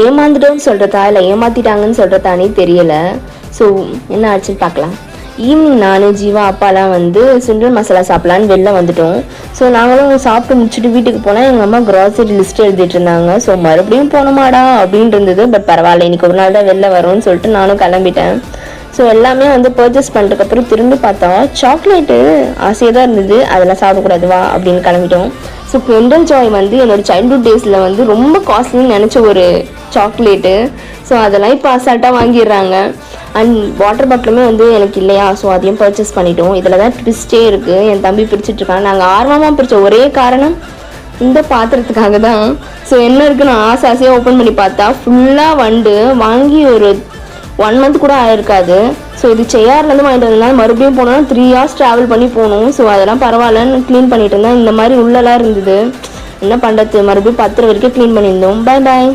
ஏமாந்துட்டோன்னு சொல்கிறதா இல்லை ஏமாற்றிட்டாங்கன்னு சொல்கிறதானே தெரியலை. ஸோ என்ன ஆச்சுன்னு பார்க்கலாம். ஈவினிங் நான் ஜீவா அப்பாலாம் வந்து சுண்டல் மசாலா சாப்பிட்லான்னு வெளில வந்துட்டோம். ஸோ நாங்களும் சாப்பிட்டு முடிச்சுட்டு வீட்டுக்கு போனால் எங்கள் அம்மா க்ராசரி லிஸ்ட் எழுதிட்டு இருந்தாங்க. ஸோ மறுபடியும் போனோமாடா அப்படின்னு இருந்தது. பட் பரவாயில்ல, இன்னைக்கு ஒரு நாள் தான் வெளில வரும்னு சொல்லிட்டு நானும் கிளம்பிட்டேன். ஸோ எல்லாமே வந்து பர்ச்சேஸ் பண்ணுறதுக்கப்புறம் திரும்பி பார்த்தா சாக்லேட்டு ஆசையாக தான் இருந்தது, அதெல்லாம் சாப்பிடக்கூடாதுவா அப்படின்னு கிளம்பிட்டோம். ஸோ கிண்டர் ஜாய் வந்து என்னோடய சைல்ட்ஹுட் டேஸில் வந்து ரொம்ப காஸ்ட்லின்னு நினச்ச ஒரு சாக்லேட்டு. ஸோ அதெல்லாம் இப்போ அசால்ட்டாக வாங்கிடுறாங்க. அண்ட் வாட்டர் பாட்டிலுமே வந்து எனக்கு இல்லையா, ஸோ அதையும் பர்ச்சேஸ் பண்ணிட்டோம். இதில் தான் ட்விஸ்டே இருக்குது. என் தம்பி பிரிச்சுட்ருக்காங்க. நாங்கள் ஆர்வமாக பிரித்த ஒரே காரணம் இந்த பாத்திரத்துக்காக தான். ஸோ என்ன இருக்குன்னு ஆசையாக ஓப்பன் பண்ணி பார்த்தா ஃபுல்லாக வண்டு வாங்கி ஒரு 1 மந்த் கூட ஆயிருக்காது. ஸோ இது செய்யார்லேருந்து வாங்கிட்டு வந்ததுனால மறுபடியும் போனோம்னா 3 hours ட்ராவல் பண்ணி போகணும். ஸோ அதெல்லாம் பரவாயில்லன்னு க்ளீன் பண்ணிட்டு இருந்தேன். இந்த மாதிரி உள்ளெல்லாம் இருந்தது, என்ன பண்ணுறது, மறுபடியும் 10 வரைக்கும் க்ளீன் பண்ணியிருந்தோம். Bye bye.